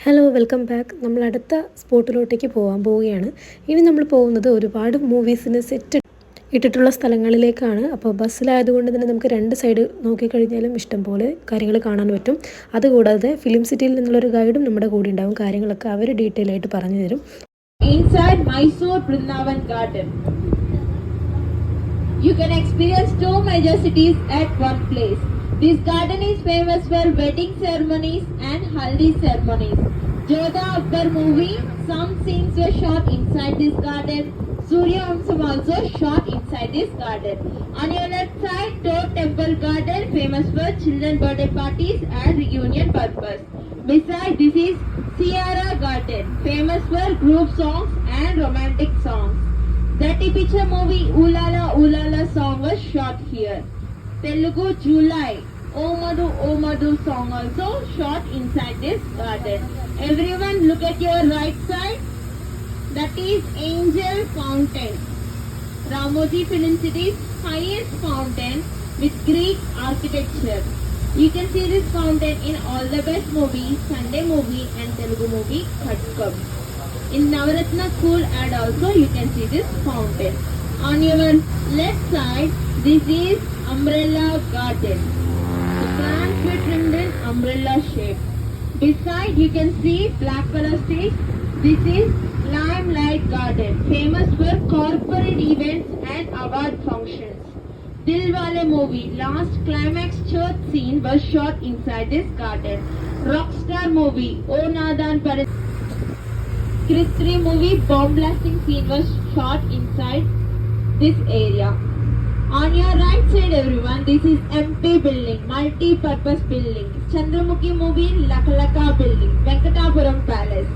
Hello welcome back. നമ്മൾ അടുത്ത സ്പോട്ടിലോട്ടേക്ക് പോവുകയാണ്. ഇനി നമ്മൾ പോകുന്നത് ഒരുപാട് മൂവീസിന് സെറ്റ് ഇട്ടിട്ടുള്ള സ്ഥലങ്ങളിലേക്കാണ്. അപ്പോൾ ബസ്സിലായതുകൊണ്ട് തന്നെ നമുക്ക് രണ്ട് സൈഡ് നോക്കിക്കഴിഞ്ഞാലും ഇഷ്ടം പോലെ കാര്യങ്ങൾ കാണാൻ പറ്റും. അതുകൂടാതെ ഫിലിം സിറ്റിയിൽ നിന്നുള്ളൊരു ഗൈഡും നമ്മുടെ കൂടെ ഉണ്ടാവും. കാര്യങ്ങളൊക്കെ അവർ ഡീറ്റെയിൽ ആയിട്ട് പറഞ്ഞു തരും. Inside Mysore Vrindavan Garden, you can experience two major cities at one place. This garden is famous for wedding ceremonies and haldi ceremonies. Jodha Akbar movie, some scenes were shot inside this garden. Surya Vamsam also shot inside this garden. On your left side, Tor Temple Garden, famous for children birthday parties and reunion purpose. Beside this is Sierra Garden, famous for group songs and romantic songs. Dirty Picture movie Ulala Ulala song was shot here. Telugu July O Madhu song also shot inside this garden. Everyone look at your right side. That is Angel Fountain. Ramoji Film City's highest fountain with Greek architecture. You can see this fountain in all the best movies, Sunday movie and Telugu movie Khatkam. In Navaratna School ad also you can see this fountain. On your left side, this is Umbrella Garden. The plants were trimmed in umbrella shape. Beside you can see black color stage. This is Limelight Garden, famous for corporate events and award functions. Dilwale movie last climax church scene was shot inside this garden. Rockstar movie O Nadan Paris Chris 3 movie bomb blasting scene was shot inside this area. On your right side everyone, this is MP building, multi-purpose building. Chandramukhi movie Lakalaka building, Venkatapuram Palace.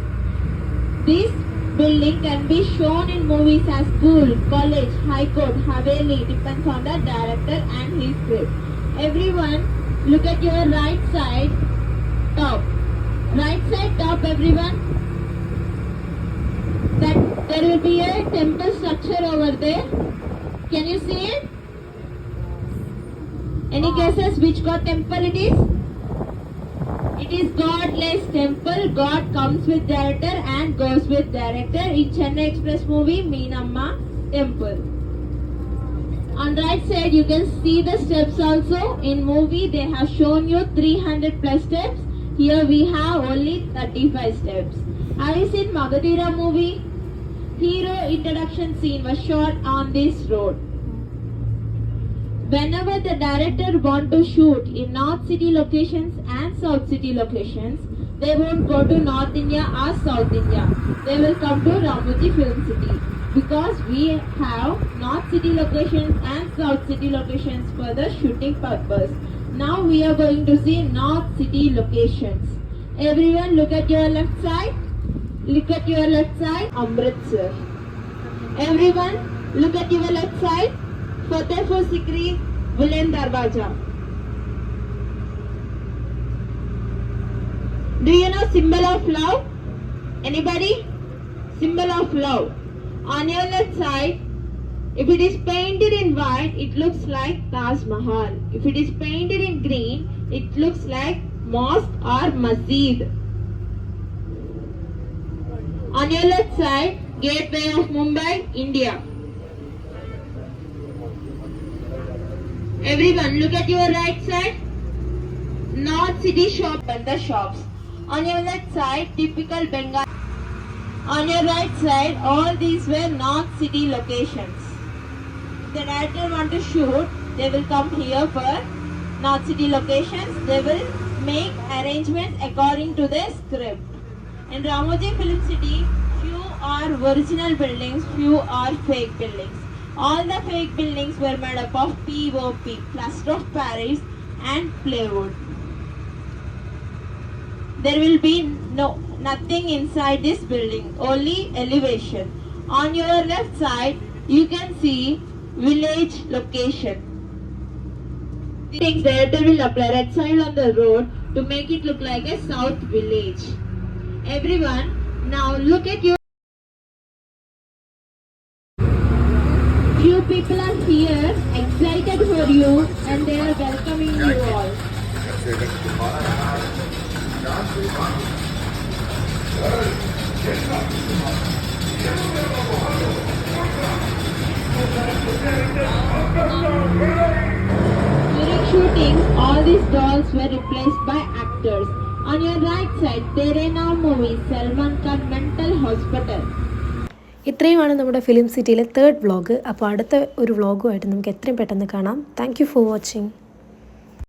This building can be shown in movies as school, college, high court, haveli, depends on the director and his script. Everyone look at your right side top. Right side top everyone. That there will be a temple structure over there. Can you see it? Any guesses which God temple it is? It is Godless temple. God comes with director and goes with director. In Chennai Express movie, Meenamma temple. On right side you can see the steps also. In movie they have shown you 300 plus steps. Here we have only 35 steps. Have you seen Magadhira movie? Hero introduction scene was shot on this road. Whenever the director want to shoot in North City locations and South City locations, they won't go to North India or South India. They will come to Ramoji Film City because we have North City locations and South City locations for the shooting purpose. Now we are going to see North City locations. Everyone look at your left side. Look at your left side, Amritsar. Everyone look at your left side. Fatehpur Sikri, Buland Darwaja. Do you know symbol of love? Anybody? Symbol of love. On your left side, if it is painted in white, it looks like Taj Mahal. If it is painted in green, it looks like mosque or masjid. On your left side, Gateway of Mumbai, India. Everyone look at your right side. North City shop and the shops. On your left side, typical Bengal. On your right side, all these were North City locations. If the director want to shoot, they will come here for North City locations. They will make arrangements according to their script. In Ramoji Film City, few are original buildings, few are fake buildings. All the fake buildings were made up of POP, plaster of Paris and plywood. There will be nothing inside this building, only elevation. On your left side, you can see village location. Things director will apply red soil on the road to make it look like a south village. Everyone, now look at your. Few people are here, excited for you, and they are welcoming you all. During shooting, all these dolls were replaced by actors. On your right side, Terena movie, Salman Khan Mental Hospital. ഇത്രയുമാണ് നമ്മുടെ film സിറ്റിയിലെ third vlog. അപ്പോൾ അടുത്ത ഒരു വ്ളോഗുമായിട്ട് നമുക്ക് എത്രയും പെട്ടെന്ന് കാണാം. Thank you for watching.